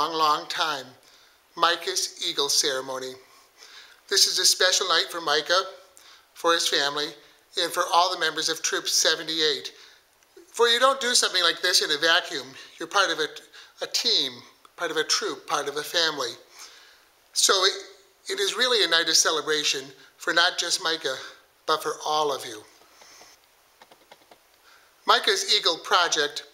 long, long time, Micah's Eagle Ceremony. This is a special night for Micah, for his family, and for all the members of Troop 78. For you don't do something like this in a vacuum. You're part of a team, part of a troop, part of a family. So it is really a night of celebration for not just Micah, but for all of you. Micah's Eagle project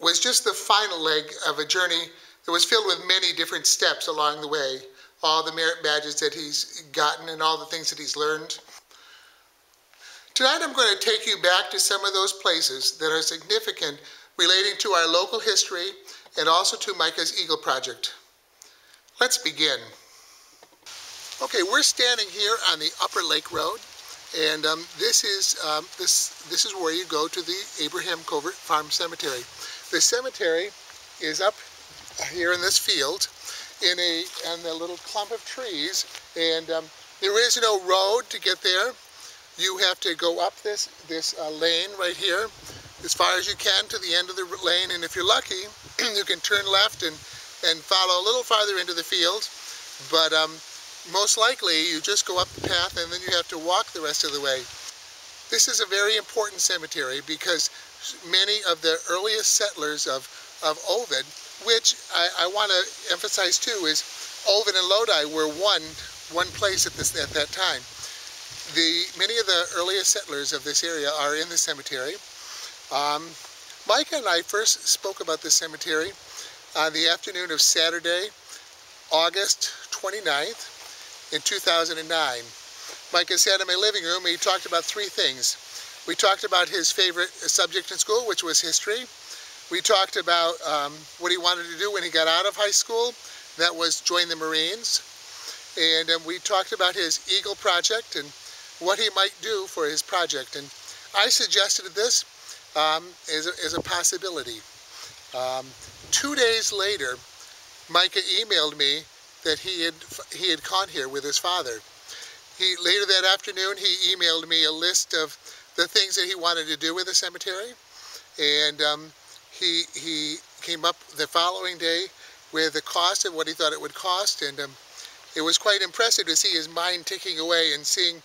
was just the final leg of a journey that was filled with many different steps along the way, all the merit badges that he's gotten and all the things that he's learned. Tonight I'm going to take you back to some of those places that are significant relating to our local history and also to Micah's Eagle project. Let's begin. Okay, we're standing here on the Upper Lake Road, and this is where you go to the Abraham Covert Farm Cemetery. The cemetery is up here in this field in a little clump of trees, and there is no road to get there. You have to go up this lane right here as far as you can to the end of the lane, and if you're lucky, you can turn left and follow a little farther into the field, but most likely you just go up the path and then you have to walk the rest of the way. This is a very important cemetery because many of the earliest settlers of Ovid, which I want to emphasize too, is Ovid and Lodi were one place at that time. Many of the earliest settlers of this area are in the cemetery. Micah and I first spoke about this cemetery on the afternoon of Saturday, August 29th in 2009. Micah sat in my living room and he talked about three things. We talked about his favorite subject in school, which was history. We talked about what he wanted to do when he got out of high school. That was join the Marines. And we talked about his Eagle project and what he might do for his project. And I suggested this as a possibility. 2 days later, Micah emailed me that he had gone here with his father. Later that afternoon, he emailed me a list of the things that he wanted to do with the cemetery, and he came up the following day with the cost of what he thought it would cost, and it was quite impressive to see his mind ticking away and seeing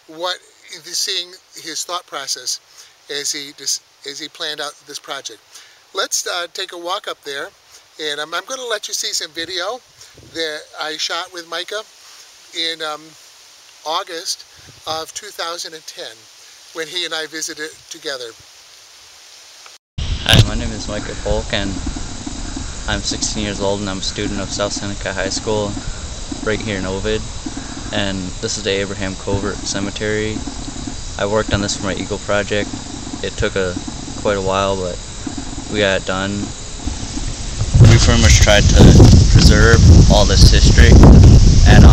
his thought process as he planned out this project. Let's take a walk up there, and I'm going to let you see some video that I shot with Micah in August of 2010 when he and I visited together. Hi, my name is Micah Polk, and I'm 16 years old, and I'm a student of South Seneca High School right here in Ovid, and this is the Abraham Covert Cemetery. I worked on this for my Eagle project. It took quite a while, but we got it done. We pretty much tried to preserve all this history and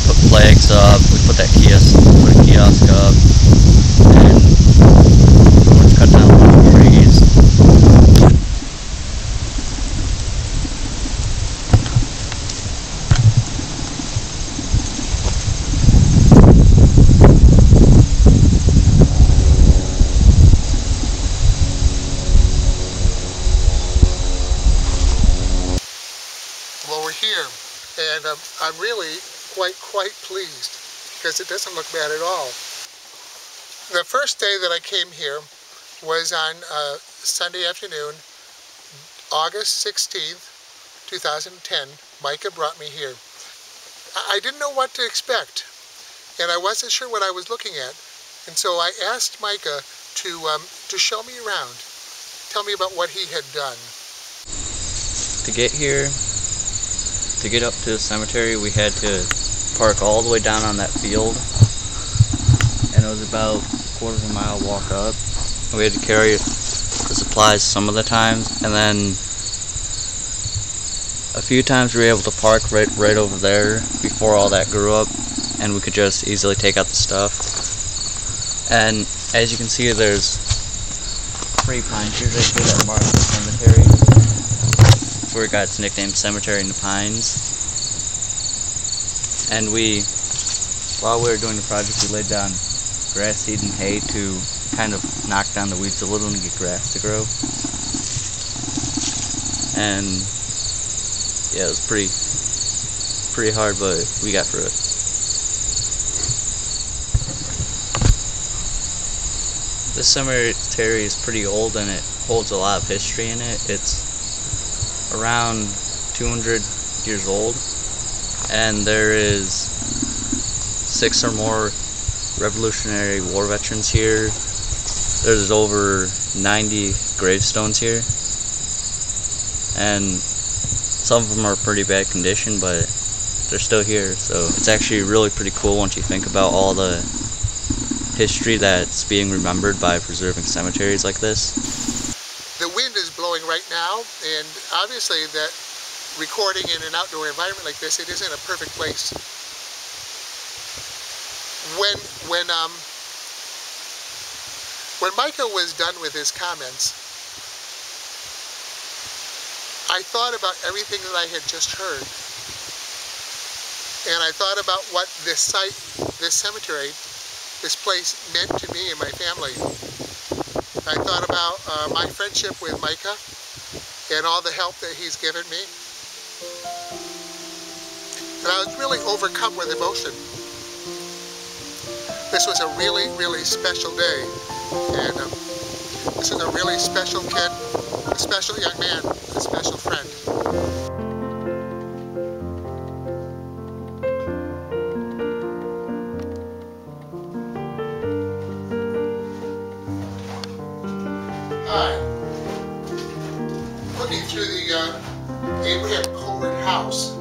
put flags up. We put a kiosk up, and we cut down a lot of trees. Well, we're here, and I'm really quite pleased because it doesn't look bad at all. The first day that I came here was on Sunday afternoon, August 16th, 2010. Micah brought me here. I didn't know what to expect, and I wasn't sure what I was looking at, and so I asked Micah to show me around, tell me about what he had done. To get here, to get up to the cemetery, we had to park all the way down on that field, and it was about a quarter of a mile walk up. We had to carry the supplies some of the times, and then a few times we were able to park right over there before all that grew up, and we could just easily take out the stuff. And as you can see, there's 3 pine trees right here that mark the cemetery. That's where it got its nickname, Cemetery in the Pines. And while we were doing the project, we laid down grass seed and hay to kind of knock down the weeds a little and get grass to grow. and yeah, it was pretty hard, but we got through it. This cemetery is pretty old and it holds a lot of history in it. It's around 200 years old, and there is 6 or more Revolutionary War veterans here. There's over 90 gravestones here, and some of them are pretty bad condition, but they're still here. So it's actually really pretty cool once you think about all the history that's being remembered by preserving cemeteries like this. The wind is blowing right now, and obviously that recording in an outdoor environment like this, it isn't a perfect place. When Micah was done with his comments, I thought about everything that I had just heard, and I thought about what this site, this cemetery, this place meant to me and my family. I thought about my friendship with Micah and all the help that he's given me. And I was really overcome with emotion. This was a really, really special day. And this is a really special kid, a special young man, a special friend. Hi. Looking through the Abraham Covert house,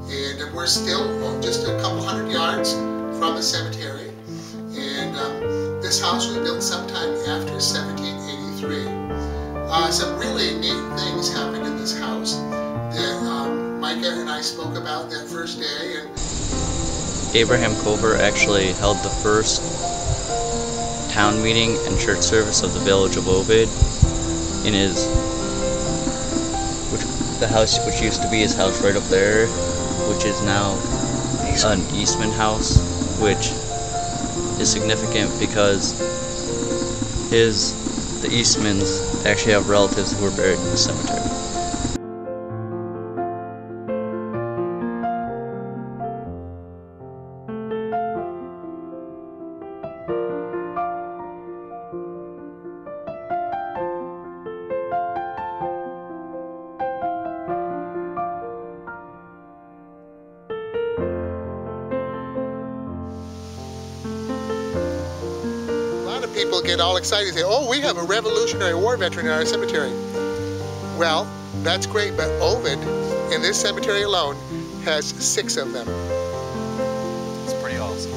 and we're still just a couple hundred yards from the cemetery. And this house was built sometime after 1783. Some really neat things happened in this house that Micah and I spoke about that first day. And Abraham Covert actually held the first town meeting and church service of the village of Ovid in the house which used to be his house right up there, which is now an Eastman house, which is significant because the Eastmans actually have relatives who were buried in the cemetery. People get all excited and say, oh, we have a Revolutionary War veteran in our cemetery. Well, that's great, but Ovid, in this cemetery alone, has 6 of them. It's pretty awesome.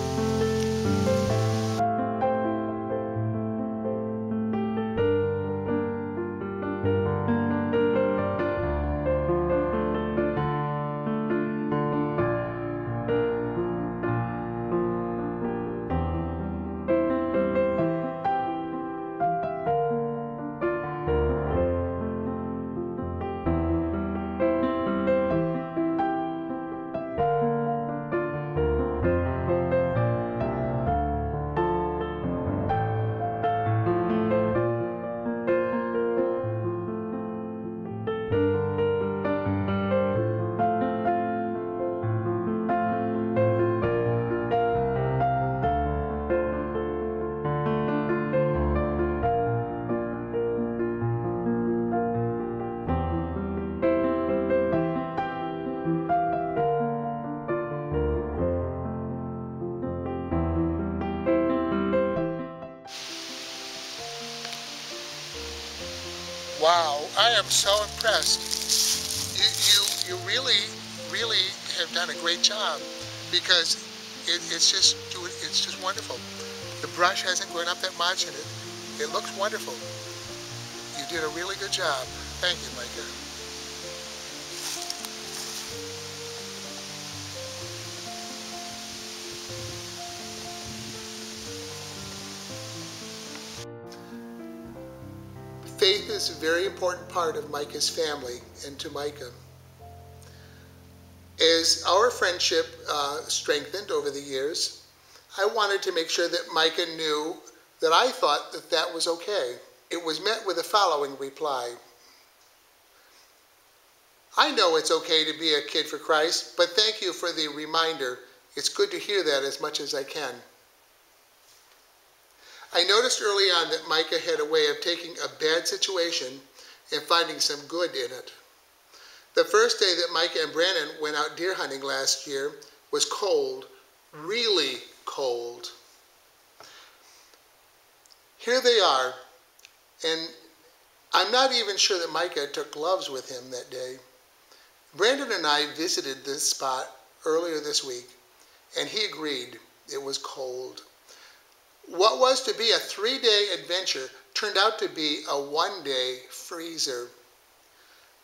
Wow, I am so impressed. You really, really have done a great job, because it's just wonderful. The brush hasn't grown up that much, and it looks wonderful. You did a really good job. Thank you, Micah. Faith is a very important part of Micah's family, and to Micah. As our friendship strengthened over the years, I wanted to make sure that Micah knew that I thought that that was okay. It was met with the following reply. I know it's okay to be a kid for Christ, but thank you for the reminder. It's good to hear that as much as I can. I noticed early on that Micah had a way of taking a bad situation and finding some good in it. The first day that Micah and Brandon went out deer hunting last year was cold, really cold. Here they are, and I'm not even sure that Micah took gloves with him that day. Brandon and I visited this spot earlier this week, and he agreed it was cold. What was to be a 3-day adventure turned out to be a 1-day freezer.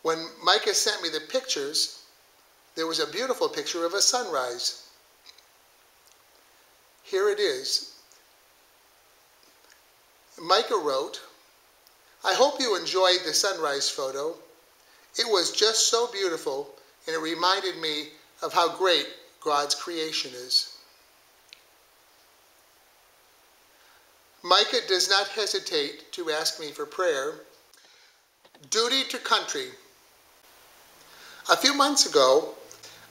When Micah sent me the pictures, there was a beautiful picture of a sunrise. Here it is. Micah wrote, "I hope you enjoyed the sunrise photo. It was just so beautiful, and it reminded me of how great God's creation is." Micah does not hesitate to ask me for prayer. Duty to country. A few months ago,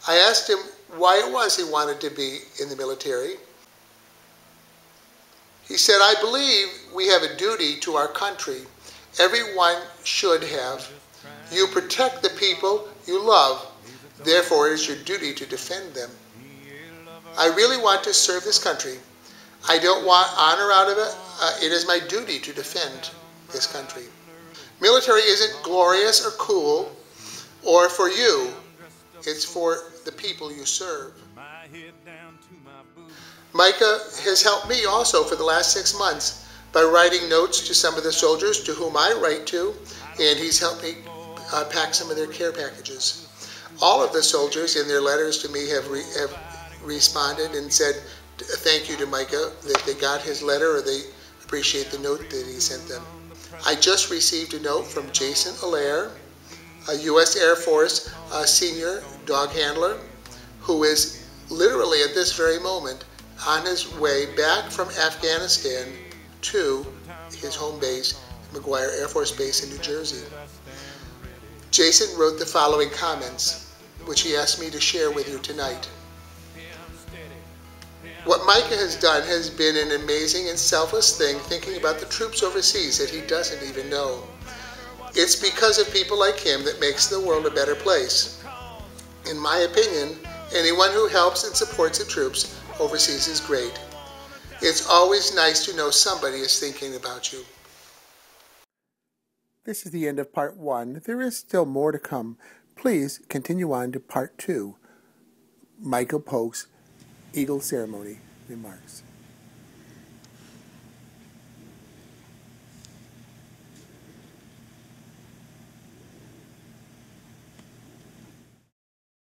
I asked him why it was he wanted to be in the military. He said, "I believe we have a duty to our country. Everyone should have. You protect the people you love. Therefore, it is your duty to defend them. I really want to serve this country. I don't want honor out of it. It is my duty to defend this country. Military isn't glorious or cool or for you. It's for the people you serve." Micah has helped me also for the last 6 months by writing notes to some of the soldiers to whom I write to, and he's helped me pack some of their care packages. All of the soldiers in their letters to me have responded and said thank you to Micah, that they got his letter or they appreciate the note that he sent them. I just received a note from Jason Allaire, a U.S. Air Force senior dog handler, who is literally at this very moment on his way back from Afghanistan to his home base, McGuire Air Force Base in New Jersey. Jason wrote the following comments, which he asked me to share with you tonight. "What Micah has done has been an amazing and selfless thing, thinking about the troops overseas that he doesn't even know. It's because of people like him that makes the world a better place. In my opinion, anyone who helps and supports the troops overseas is great. It's always nice to know somebody is thinking about you." This is the end of part 1. There is still more to come. Please continue on to part 2. Michael Polk's Eagle Ceremony remarks.